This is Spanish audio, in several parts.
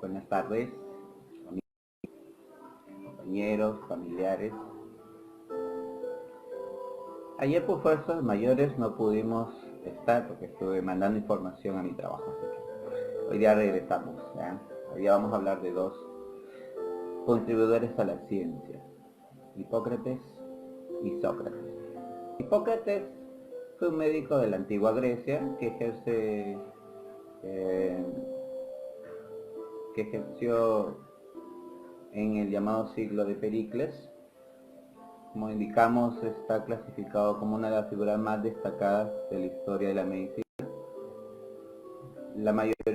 Buenas tardes, compañeros, familiares. Ayer por fuerzas mayores no pudimos estar porque estuve mandando información a mi trabajo, así que hoy día regresamos, ¿ya? Hoy día vamos a hablar de dos contribuidores a la ciencia, Hipócrates y Sócrates. Hipócrates fue un médico de la antigua Grecia que ejerció en el llamado siglo de Pericles. Como indicamos, está clasificado como una de las figuras más destacadas de la historia de la medicina. La mayoría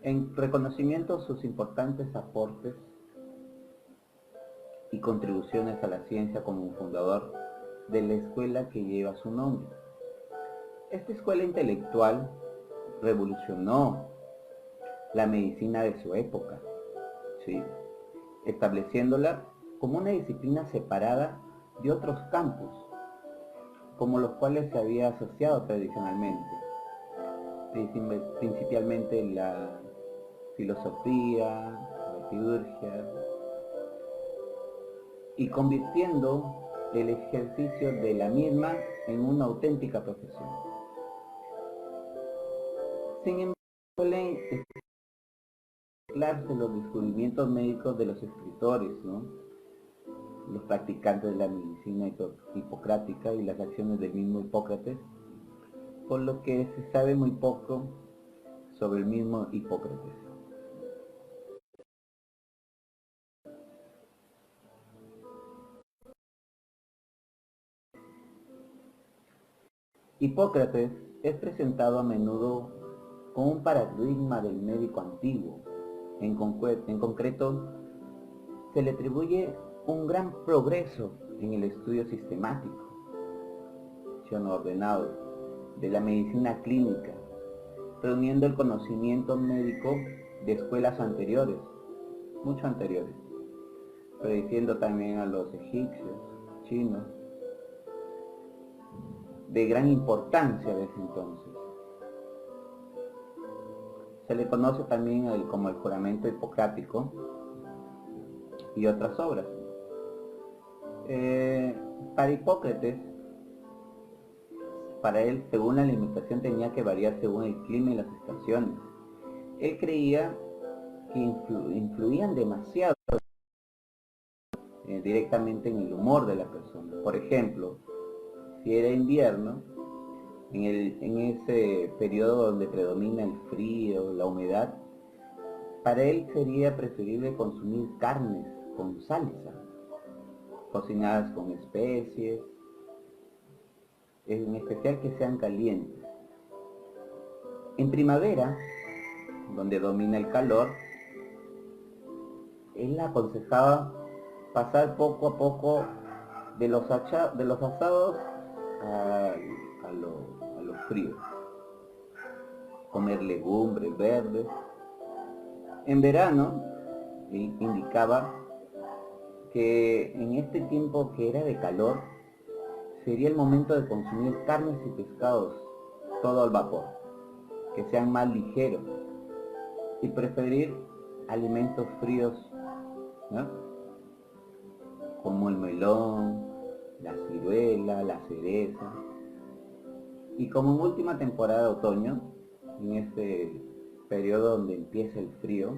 en reconocimiento a sus importantes aportes y contribuciones a la ciencia como un fundador de la escuela que lleva su nombre. Esta escuela intelectual revolucionó la medicina de su época, ¿sí?, estableciéndola como una disciplina separada de otros campos, como los cuales se había asociado tradicionalmente, principalmente la filosofía, la quirurgia, y convirtiendo el ejercicio de la misma en una auténtica profesión. Sin embargo, suelen mezclarse los descubrimientos médicos de los escritores, ¿no?, los practicantes de la medicina hipocrática y las acciones del mismo Hipócrates, por lo que se sabe muy poco sobre el mismo Hipócrates. Hipócrates es presentado a menudo como un paradigma del médico antiguo. En concreto, se le atribuye un gran progreso en el estudio sistemático, ordenado, de la medicina clínica, reuniendo el conocimiento médico de escuelas anteriores, mucho anteriores, prediciendo también a los egipcios, chinos, de gran importancia desde entonces. Se le conoce también como el juramento hipocrático y otras obras. Para Hipócrates, para él, según la alimentación tenía que variar según el clima y las estaciones. Él creía que influían demasiado directamente en el humor de la persona. Por ejemplo, si era invierno, en ese periodo donde predomina el frío, la humedad, para él sería preferible consumir carnes con salsa, cocinadas con especies, en especial que sean calientes. En primavera, donde domina el calor, él aconsejaba pasar poco a poco de los asados a los fríos, comer legumbres verdes. En verano, él indicaba que en este tiempo que era de calor, sería el momento de consumir carnes y pescados, todo al vapor, que sean más ligeros, y preferir alimentos fríos, ¿no?, como el melón, la ciruela, la cereza. Y como en última temporada de otoño, en este periodo donde empieza el frío,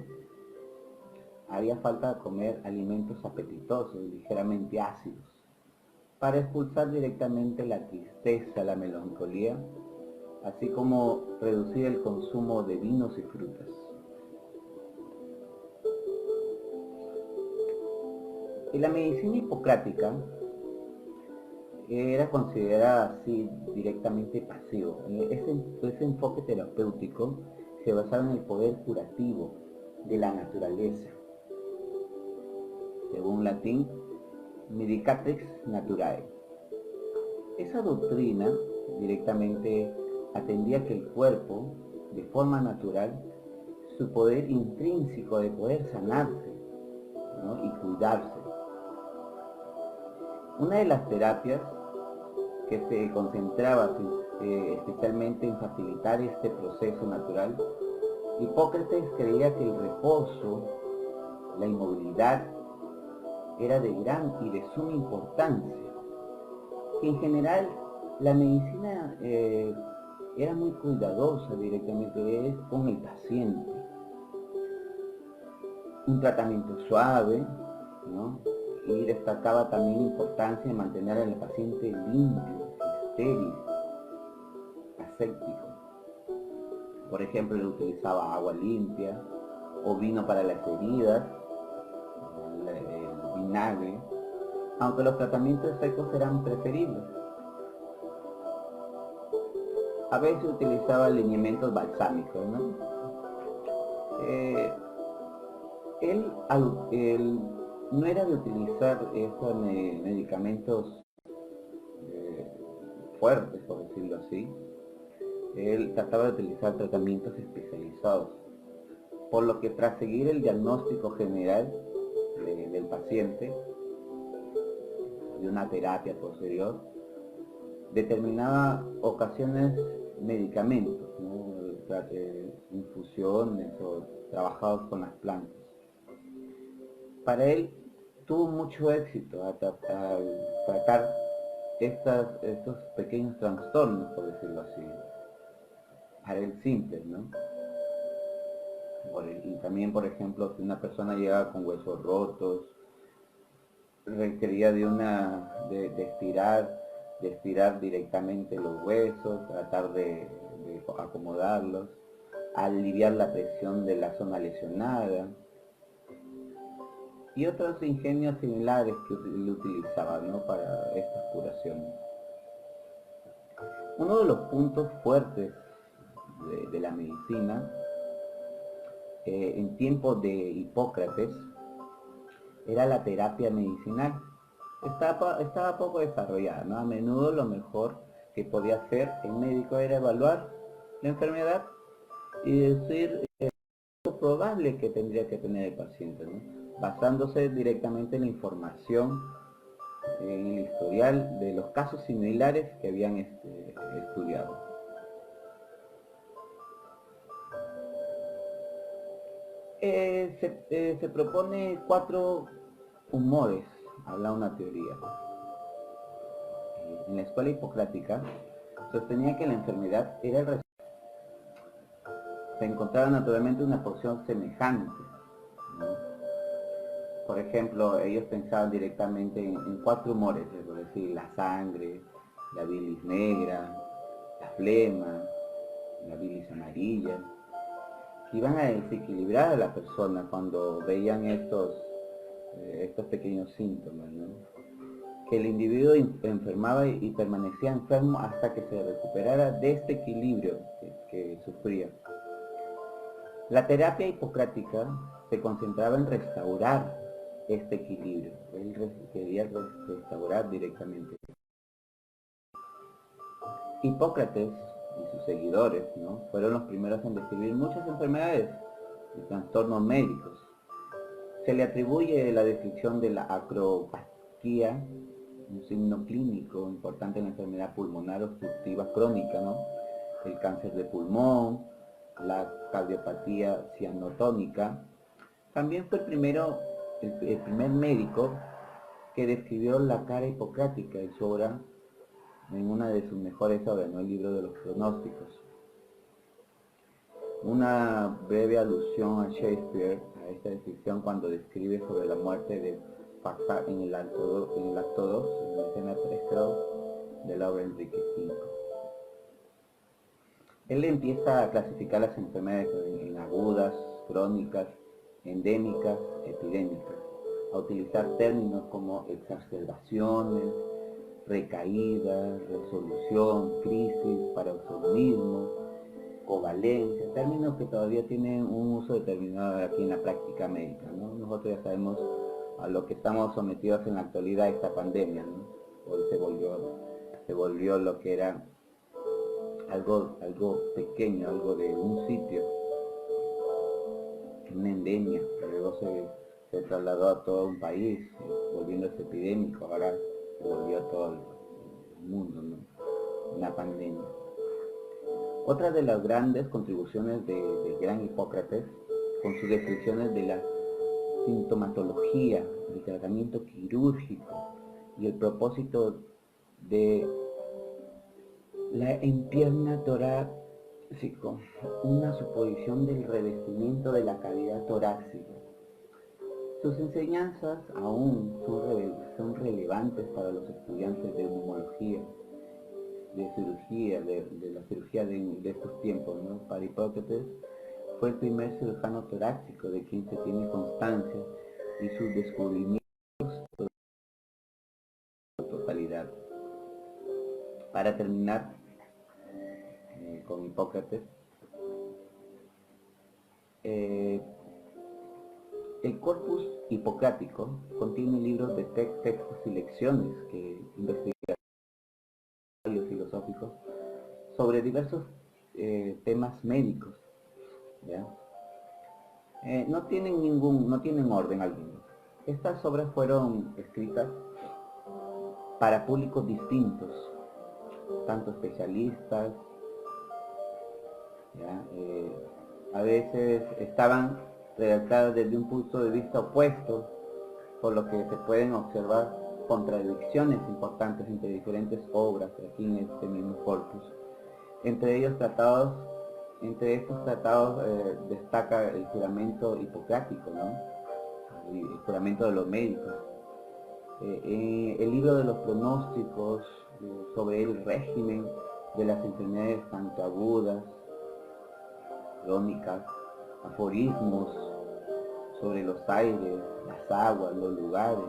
haría falta comer alimentos apetitosos y ligeramente ácidos, para expulsar directamente la tristeza, la melancolía, así como reducir el consumo de vinos y frutas. Y la medicina hipocrática era considerada así directamente pasivo. Ese enfoque terapéutico se basaba en el poder curativo de la naturaleza. Según latín, medicatrix naturae. Esa doctrina directamente atendía que el cuerpo, de forma natural, su poder intrínseco de poder sanarse, ¿no?, y cuidarse. Una de las terapias que se concentraba especialmente en facilitar este proceso natural, Hipócrates creía que el reposo, la inmovilidad, era de gran y de suma importancia, que en general la medicina era muy cuidadosa directamente con el paciente. Un tratamiento suave, ¿no? Y destacaba también la importancia de mantener al paciente limpio, estéril, aséptico. Por ejemplo, él utilizaba agua limpia o vino para las heridas, el vinagre, aunque los tratamientos secos eran preferibles. A veces utilizaba lineamientos balsámicos, ¿no? Él no era de utilizar estos medicamentos fuertes, por decirlo así. Él trataba de utilizar tratamientos especializados, por lo que tras seguir el diagnóstico general del paciente, de una terapia posterior, determinaba ocasiones medicamentos, ¿no? Infusiones o trabajados con las plantas. Para él tuvo mucho éxito al tratar estos pequeños trastornos, por decirlo así, para él simples, ¿no? Y también, por ejemplo, si una persona llegaba con huesos rotos, requería de estirar directamente los huesos, tratar de acomodarlos, aliviar la presión de la zona lesionada, y otros ingenios similares que él utilizaba, ¿no?, para estas curaciones. Uno de los puntos fuertes de la medicina en tiempos de Hipócrates era la terapia medicinal. Estaba poco desarrollada, ¿no? A menudo lo mejor que podía hacer el médico era evaluar la enfermedad y decir lo probable que tendría que tener el paciente, ¿no?, basándose directamente en la información, en el historial de los casos similares que habían estudiado. Se propone 4 humores, habla una teoría. En la escuela hipocrática sostenía que la enfermedad era el resultado. Se encontraba naturalmente una porción semejante, ¿no? Por ejemplo, ellos pensaban directamente en 4 humores, es decir, la sangre, la bilis negra, la flema, la bilis amarilla, que iban a desequilibrar a la persona cuando veían estos pequeños síntomas, ¿no? Que el individuo enfermaba y permanecía enfermo hasta que se recuperara de este equilibrio que sufría. La terapia hipocrática se concentraba en restaurar este equilibrio. Él quería restaurar directamente. Hipócrates y sus seguidores, ¿no?, fueron los primeros en describir muchas enfermedades y trastornos médicos. Se le atribuye la descripción de la acropatía, un signo clínico importante en la enfermedad pulmonar obstructiva crónica, ¿no?, el cáncer de pulmón, la cardiopatía cianotónica. También fue el primer médico que describió la cara hipocrática en su obra, en una de sus mejores obras, ¿no?, el libro de los pronósticos. Una breve alusión a Shakespeare, a esta descripción, cuando describe sobre la muerte de Faxa en el acto 2, en la escena 3, creo, de la obra Enrique V. Él empieza a clasificar las enfermedades en agudas, crónicas, endémicas, epidémicas, a utilizar términos como exacerbaciones, recaídas, resolución, crisis, paroxismo, covalencia, términos que todavía tienen un uso determinado aquí en la práctica médica, ¿no? Nosotros ya sabemos a lo que estamos sometidos en la actualidad, esta pandemia, ¿no? Hoy se volvió lo que era algo pequeño, algo de un sitio, una endemia, que luego se trasladó a todo un país, volviéndose epidémico, ahora se volvió a todo el mundo, ¿no?, una pandemia. Otra de las grandes contribuciones del gran Hipócrates, con sus descripciones de la sintomatología, el tratamiento quirúrgico y el propósito de la empierna torácica, una suposición del revestimiento de la cavidad torácica. Sus enseñanzas aún son relevantes para los estudiantes de neumología, de cirugía, de la cirugía de estos tiempos, ¿no? Para Hipócrates fue el primer cirujano torácico de quien se tiene constancia y sus descubrimientos en su totalidad. Para terminar con Hipócrates, el corpus hipocrático contiene libros de textos y lecciones que investigan filosóficos sobre diversos temas médicos, ¿ya? No tienen orden alguno. Estas obras fueron escritas para públicos distintos, tanto especialistas, ¿ya? A veces estaban redactadas desde un punto de vista opuesto, por lo que se pueden observar contradicciones importantes entre diferentes obras aquí en este mismo corpus. Entre estos tratados destaca el juramento hipocrático, ¿no? El juramento de los médicos. El libro de los pronósticos sobre el régimen de las enfermedades tanto agudas, crónicas, aforismos sobre los aires, las aguas, los lugares,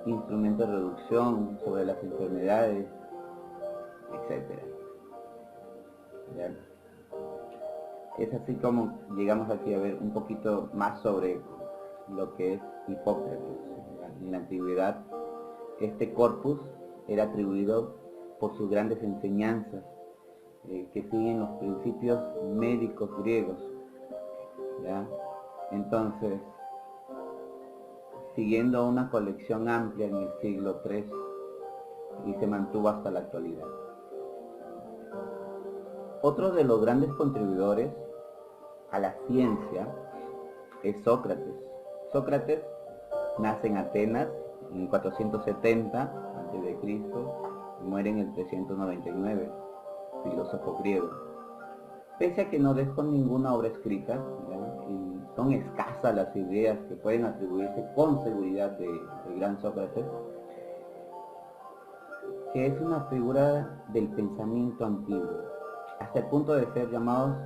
instrumentos de reducción sobre las enfermedades, etc. ¿Ya? Es así como llegamos aquí a ver un poquito más sobre lo que es Hipócrates. En la antigüedad, este corpus era atribuido por sus grandes enseñanzas, que siguen los principios médicos griegos, ¿ya? Entonces, siguiendo una colección amplia en el siglo III y se mantuvo hasta la actualidad. Otro de los grandes contribuidores a la ciencia es Sócrates. Sócrates nace en Atenas en 470 a.C. y muere en el 399, filósofo griego. Pese a que no dejó ninguna obra escrita, y son escasas las ideas que pueden atribuirse con seguridad del gran Sócrates, que es una figura del pensamiento antiguo, hasta el punto de ser llamados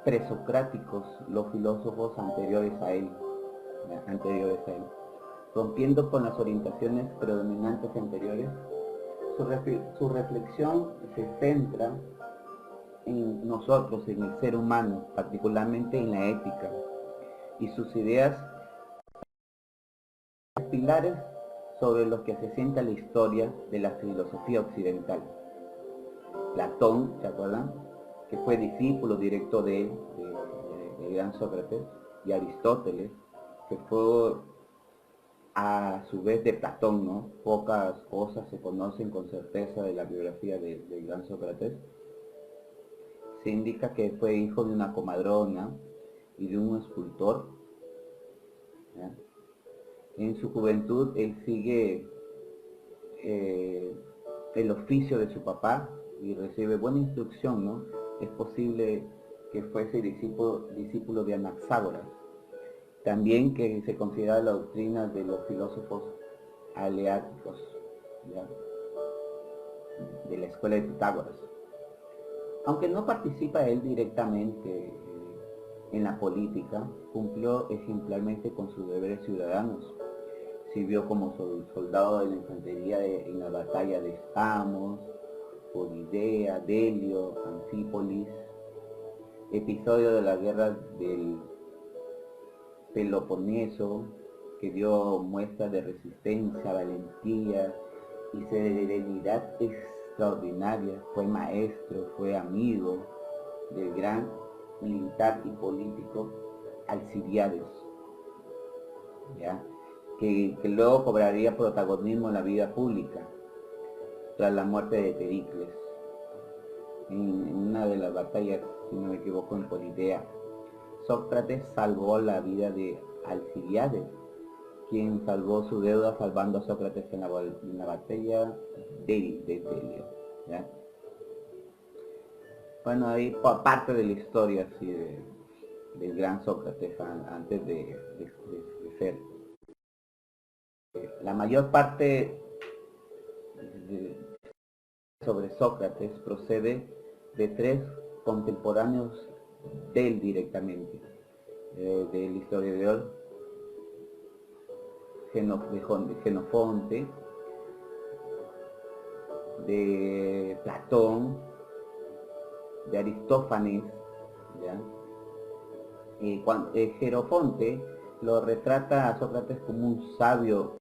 presocráticos los filósofos anteriores a él, rompiendo con las orientaciones predominantes anteriores. Su reflexión se centra en nosotros, en el ser humano, particularmente en la ética, y sus ideas pilares sobre los que se sienta la historia de la filosofía occidental. Platón, ¿se acuerdan?, que fue discípulo directo de él, del gran Sócrates, y Aristóteles, que fue a su vez de Platón, ¿no? Pocas cosas se conocen con certeza de la biografía del gran Sócrates. Se indica que fue hijo de una comadrona y de un escultor, ¿ya? En su juventud él sigue el oficio de su papá y recibe buena instrucción, ¿no? Es posible que fuese discípulo de Anaxágoras. También que se considera la doctrina de los filósofos aleáticos, ¿ya?, de la escuela de Pitágoras. Aunque no participa él directamente en la política, cumplió ejemplarmente con sus deberes ciudadanos. Sirvió como soldado de la infantería en la batalla de Samos, Podidea, Delio, Anfípolis, episodio de la guerra del Peloponeso, que dio muestras de resistencia, valentía y serenidad extraordinaria. Fue maestro, fue amigo del gran militar y político Alcibiades, ¿ya?, que luego cobraría protagonismo en la vida pública tras la muerte de Pericles. en una de las batallas, si no me equivoco, en Polidea, Sócrates salvó la vida de Alcibiades, quien salvó su deuda salvando a Sócrates en la batalla de Delio, ¿ya? Bueno, ahí por parte de la historia así del gran Sócrates antes de ser. La mayor parte de, sobre Sócrates procede de tres contemporáneos de él directamente, del historiador Genofonte, de Platón, de Aristófanes, ¿ya? Jerofonte lo retrata a Sócrates como un sabio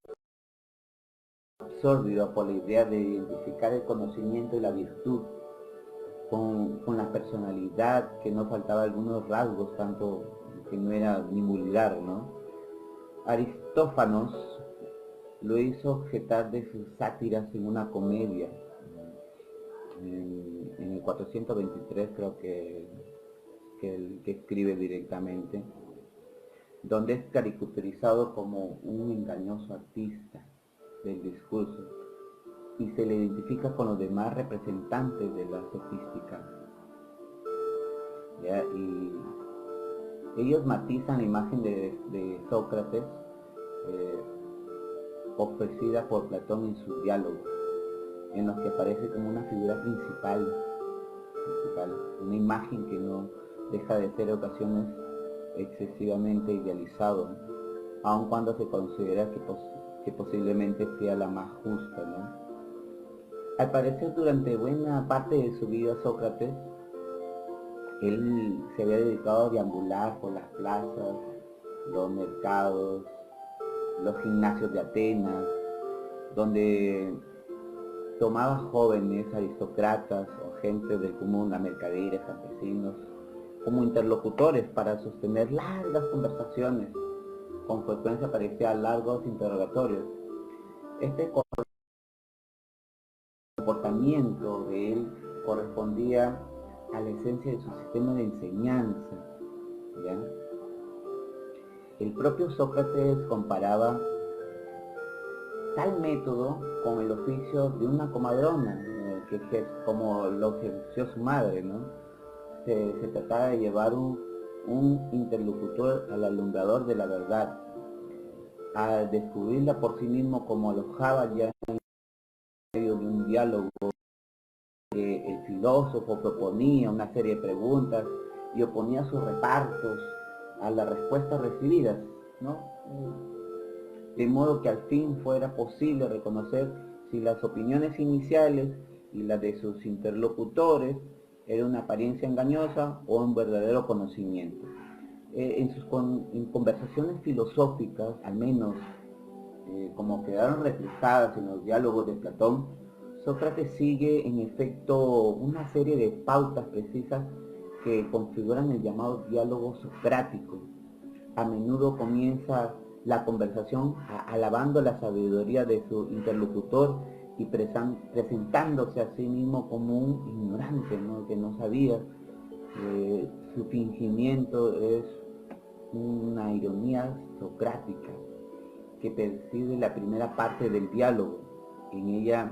absorbido por la idea de identificar el conocimiento y la virtud con la personalidad, que no faltaba algunos rasgos, tanto que no era ni vulgar, ¿no? Aristófanos lo hizo objetar de sus sátiras en una comedia, en el 423 creo que escribe directamente, donde es caricaturizado como un engañoso artista del discurso y se le identifica con los demás representantes de la sofística, ¿ya? Y ellos matizan la imagen de Sócrates eh, ofrecida por Platón en sus diálogos, en los que aparece como una figura principal, una imagen que no deja de ser ocasiones excesivamente idealizado, aun cuando se considera que posiblemente sea la más justa, ¿no? Al parecer, durante buena parte de su vida, Sócrates, él se había dedicado a deambular por las plazas, los mercados, los gimnasios de Atenas, donde tomaba jóvenes, aristócratas o gente del común, a mercaderes, campesinos, como interlocutores para sostener largas conversaciones. Con frecuencia aparecía largos interrogatorios. Este comportamiento de él correspondía a la esencia de su sistema de enseñanza, ¿ya? El propio Sócrates comparaba tal método con el oficio de una comadrona, que es como lo ejerció su madre, ¿no? Se trataba de llevar un interlocutor al alumbrador de la verdad, a descubrirla por sí mismo, como alojaba ya en medio de un diálogo. El filósofo proponía una serie de preguntas y oponía sus repartos a las respuestas recibidas, ¿no? De modo que al fin fuera posible reconocer si las opiniones iniciales y las de sus interlocutores eran una apariencia engañosa o un verdadero conocimiento. En conversaciones filosóficas, al menos como quedaron reflejadas en los diálogos de Platón, Sócrates sigue en efecto una serie de pautas precisas que configuran el llamado diálogo socrático. A menudo comienza la conversación alabando la sabiduría de su interlocutor y presentándose a sí mismo como un ignorante, ¿no? Que no sabía. Su fingimiento es una ironía socrática que preside la primera parte del diálogo. En ella,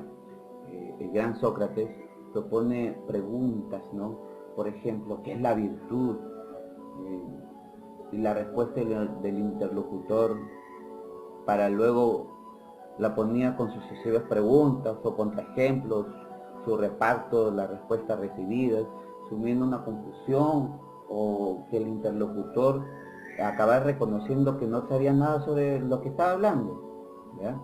el gran Sócrates propone preguntas, ¿no? Por ejemplo, ¿qué es la virtud? Y la respuesta del interlocutor, para luego la ponía con sucesivas preguntas o contraejemplos, su reparto, las respuestas recibidas, sumiendo una confusión o que el interlocutor acabara reconociendo que no sabía nada sobre lo que estaba hablando, ¿ya?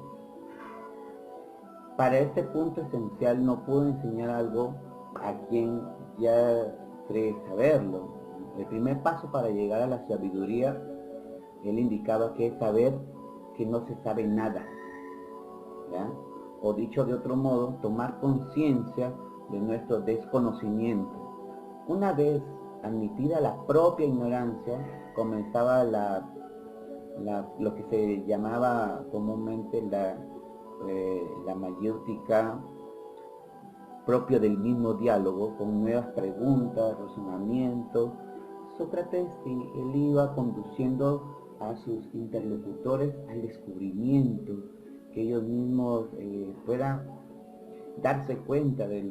Para este punto esencial no pudo enseñar algo a quien ya cree saberlo. El primer paso para llegar a la sabiduría, él indicaba que es saber que no se sabe nada, ¿ya? O dicho de otro modo, tomar conciencia de nuestro desconocimiento. Una vez admitida la propia ignorancia, comenzaba lo que se llamaba comúnmente la mayéutica, propio del mismo diálogo, con nuevas preguntas, razonamientos. Sócrates él iba conduciendo a sus interlocutores al descubrimiento, que ellos mismos puedan darse cuenta de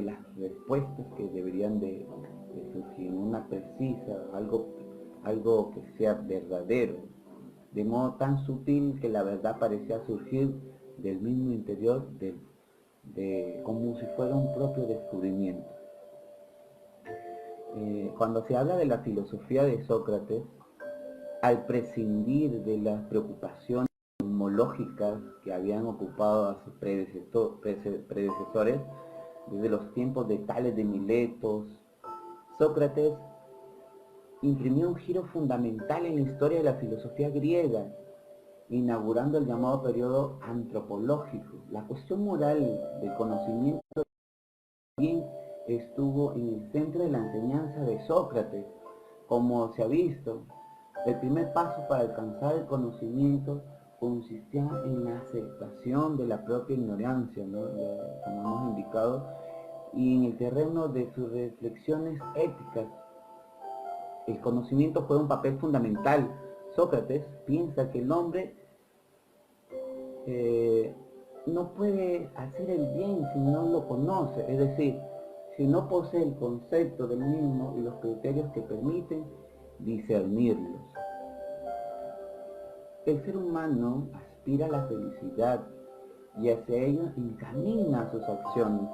las respuestas que deberían de surgir, una precisa, algo que sea verdadero, de modo tan sutil que la verdad parecía surgir del mismo interior, como si fuera un propio descubrimiento. Cuando se habla de la filosofía de Sócrates, al prescindir de las preocupaciones cosmológicas que habían ocupado a sus predecesores desde los tiempos de Tales de Miletos, Sócrates imprimió un giro fundamental en la historia de la filosofía griega, inaugurando el llamado periodo antropológico. La cuestión moral del conocimiento también estuvo en el centro de la enseñanza de Sócrates. Como se ha visto, el primer paso para alcanzar el conocimiento consistía en la aceptación de la propia ignorancia, ¿no? Como hemos indicado, y en el terreno de sus reflexiones éticas. El conocimiento juega un papel fundamental. Sócrates piensa que el hombre no puede hacer el bien si no lo conoce, es decir, si no posee el concepto del mismo y los criterios que permiten discernirlos. El ser humano aspira a la felicidad y hacia ello encamina sus acciones.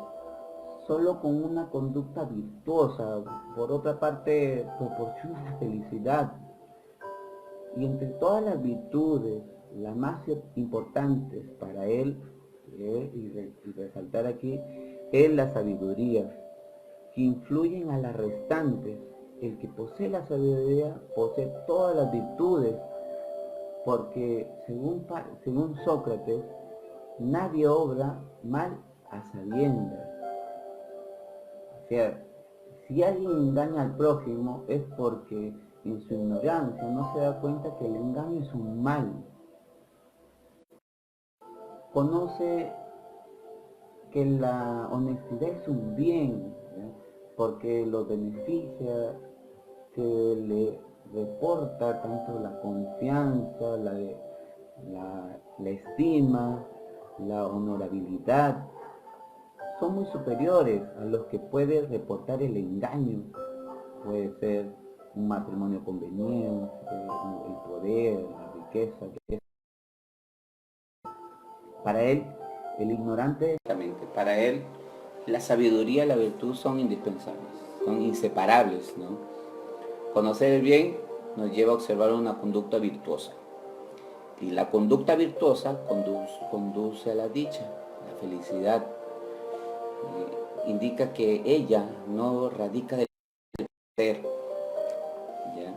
Solo con una conducta virtuosa, por otra parte, proporciona la felicidad. Y entre todas las virtudes, las más importantes para él, y resaltar aquí, es la sabiduría, que influyen a las restantes. El que posee la sabiduría posee todas las virtudes, porque según Sócrates, nadie obra mal a sabiendas. O sea, si alguien engaña al prójimo es porque en su ignorancia no se da cuenta que el engaño es un mal. Conoce que la honestidad es un bien, ¿ya? Porque lo beneficia, que le reporta tanto la confianza, la estima, la honorabilidad, son muy superiores a los que puede reportar el engaño. Puede ser un matrimonio conveniente, el poder, la riqueza. Para él, el ignorante, para él, la sabiduría y la virtud son indispensables, son inseparables, ¿no? Conocer el bien nos lleva a observar una conducta virtuosa. Y la conducta virtuosa conduce a la dicha, a la felicidad. Indica que ella no radica del placer, ¿ya?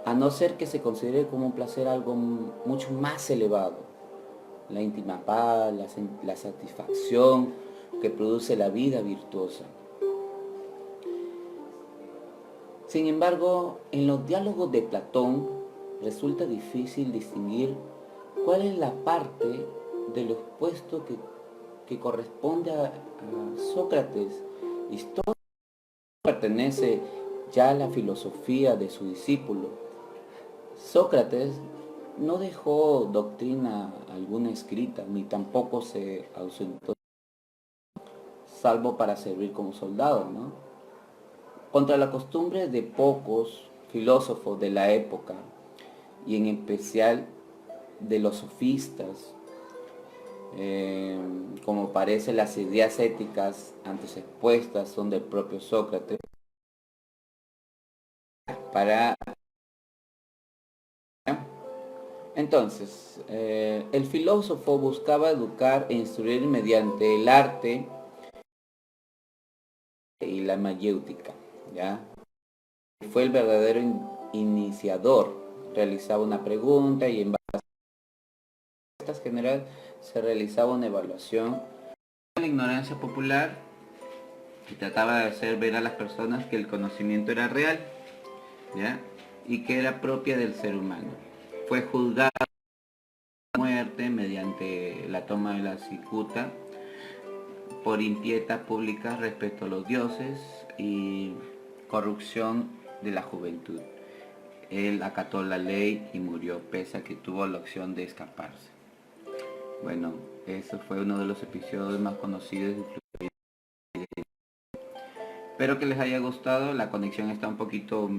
A no ser que se considere como un placer algo mucho más elevado, la íntima paz, la satisfacción que produce la vida virtuosa. Sin embargo, en los diálogos de Platón resulta difícil distinguir cuál es la parte de lo expuesto que corresponde a Sócrates. Historia pertenece ya a la filosofía de su discípulo. Sócrates no dejó doctrina alguna escrita, ni tampoco se ausentó, salvo para servir como soldado, ¿no? Contra la costumbre de pocos filósofos de la época, y en especial de los sofistas, como parece las ideas éticas antes expuestas son del propio Sócrates, Entonces, el filósofo buscaba educar e instruir mediante el arte y la mayéutica, ¿ya? Fue el verdadero iniciador. Realizaba una pregunta y en base a respuestas generales se realizaba una evaluación. La ignorancia popular y trataba de hacer ver a las personas que el conocimiento era real, ¿ya? Y que era propia del ser humano. Fue juzgado a muerte mediante la toma de la cicuta, por impietas públicas respecto a los dioses y corrupción de la juventud. Él acató la ley y murió pese a que tuvo la opción de escaparse. Bueno, eso fue uno de los episodios más conocidos y influyentes. Espero que les haya gustado. La conexión está un poquito